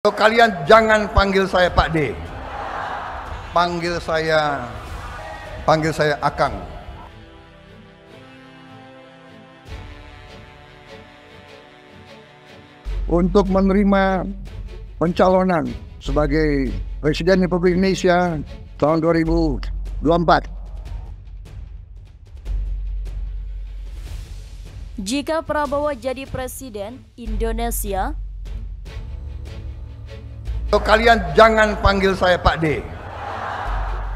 Kalian jangan panggil saya Pak D, panggil saya Akang. Untuk menerima pencalonan sebagai Presiden Republik Indonesia tahun 2024. Jika Prabowo jadi Presiden Indonesia, kalian jangan panggil saya Pak D,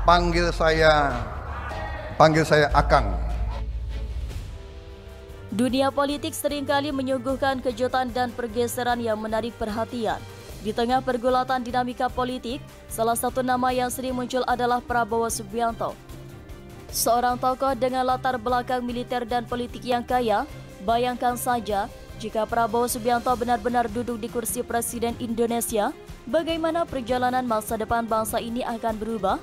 panggil saya Akang. Dunia politik seringkali menyuguhkan kejutan dan pergeseran yang menarik perhatian. Di tengah pergulatan dinamika politik, salah satu nama yang sering muncul adalah Prabowo Subianto. Seorang tokoh dengan latar belakang militer dan politik yang kaya. Bayangkan saja, jika Prabowo Subianto benar-benar duduk di kursi Presiden Indonesia, bagaimana perjalanan masa depan bangsa ini akan berubah?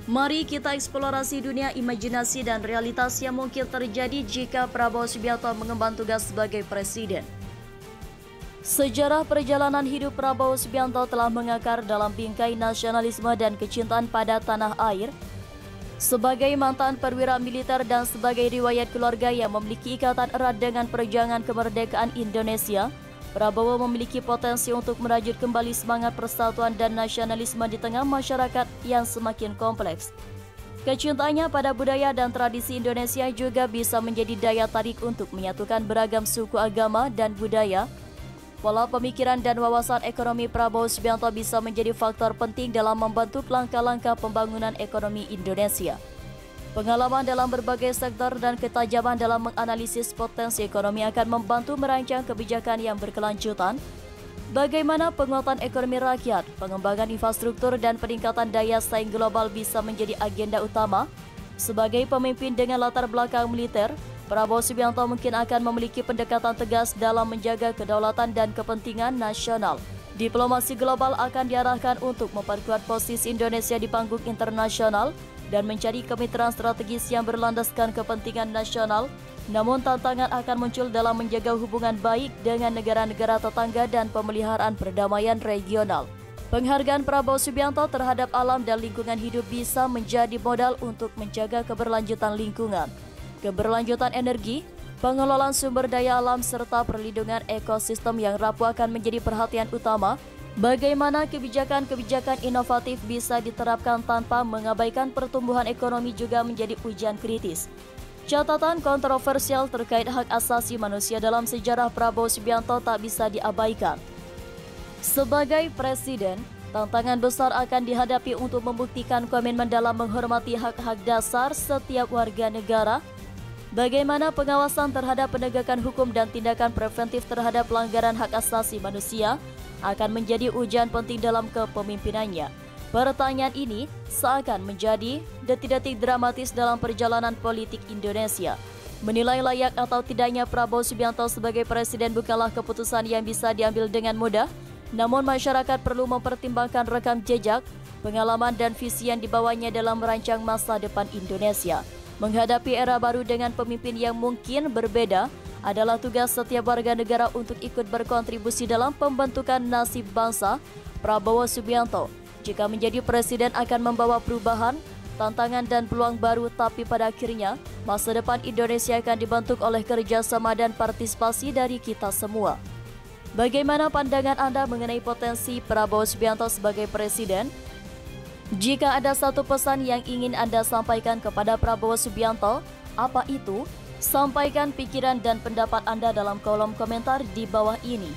Mari kita eksplorasi dunia imajinasi dan realitas yang mungkin terjadi jika Prabowo Subianto mengemban tugas sebagai Presiden. Sejarah perjalanan hidup Prabowo Subianto telah mengakar dalam bingkai nasionalisme dan kecintaan pada tanah air. Sebagai mantan perwira militer dan sebagai riwayat keluarga yang memiliki ikatan erat dengan perjuangan kemerdekaan Indonesia, Prabowo memiliki potensi untuk merajut kembali semangat persatuan dan nasionalisme di tengah masyarakat yang semakin kompleks. Kecintaannya pada budaya dan tradisi Indonesia juga bisa menjadi daya tarik untuk menyatukan beragam suku, agama, dan budaya. Pola pemikiran dan wawasan ekonomi Prabowo Subianto bisa menjadi faktor penting dalam membantu langkah-langkah pembangunan ekonomi Indonesia. Pengalaman dalam berbagai sektor dan ketajaman dalam menganalisis potensi ekonomi akan membantu merancang kebijakan yang berkelanjutan. Bagaimana penguatan ekonomi rakyat, pengembangan infrastruktur, dan peningkatan daya saing global bisa menjadi agenda utama. Sebagai pemimpin dengan latar belakang militer, Prabowo Subianto mungkin akan memiliki pendekatan tegas dalam menjaga kedaulatan dan kepentingan nasional. Diplomasi global akan diarahkan untuk memperkuat posisi Indonesia di panggung internasional dan mencari kemitraan strategis yang berlandaskan kepentingan nasional. Namun tantangan akan muncul dalam menjaga hubungan baik dengan negara-negara tetangga dan pemeliharaan perdamaian regional. Penghargaan Prabowo Subianto terhadap alam dan lingkungan hidup bisa menjadi modal untuk menjaga keberlanjutan lingkungan, keberlanjutan energi, pengelolaan sumber daya alam, serta perlindungan ekosistem yang rapuh akan menjadi perhatian utama. Bagaimana kebijakan-kebijakan inovatif bisa diterapkan tanpa mengabaikan pertumbuhan ekonomi juga menjadi ujian kritis. Catatan kontroversial terkait hak asasi manusia dalam sejarah Prabowo Subianto tak bisa diabaikan. Sebagai Presiden, tantangan besar akan dihadapi untuk membuktikan komitmen dalam menghormati hak-hak dasar setiap warga negara. Bagaimana pengawasan terhadap penegakan hukum dan tindakan preventif terhadap pelanggaran hak asasi manusia akan menjadi ujian penting dalam kepemimpinannya. Pertanyaan ini seakan menjadi detik-detik dramatis dalam perjalanan politik Indonesia. Menilai layak atau tidaknya Prabowo Subianto sebagai presiden bukanlah keputusan yang bisa diambil dengan mudah, namun masyarakat perlu mempertimbangkan rekam jejak, pengalaman, dan visi yang dibawanya dalam merancang masa depan Indonesia. Menghadapi era baru dengan pemimpin yang mungkin berbeda adalah tugas setiap warga negara untuk ikut berkontribusi dalam pembentukan nasib bangsa. Prabowo Subianto, jika menjadi presiden, akan membawa perubahan, tantangan, dan peluang baru, tapi pada akhirnya masa depan Indonesia akan dibentuk oleh kerjasama dan partisipasi dari kita semua. Bagaimana pandangan Anda mengenai potensi Prabowo Subianto sebagai presiden? Jika ada satu pesan yang ingin Anda sampaikan kepada Prabowo Subianto, apa itu? Sampaikan pikiran dan pendapat Anda dalam kolom komentar di bawah ini.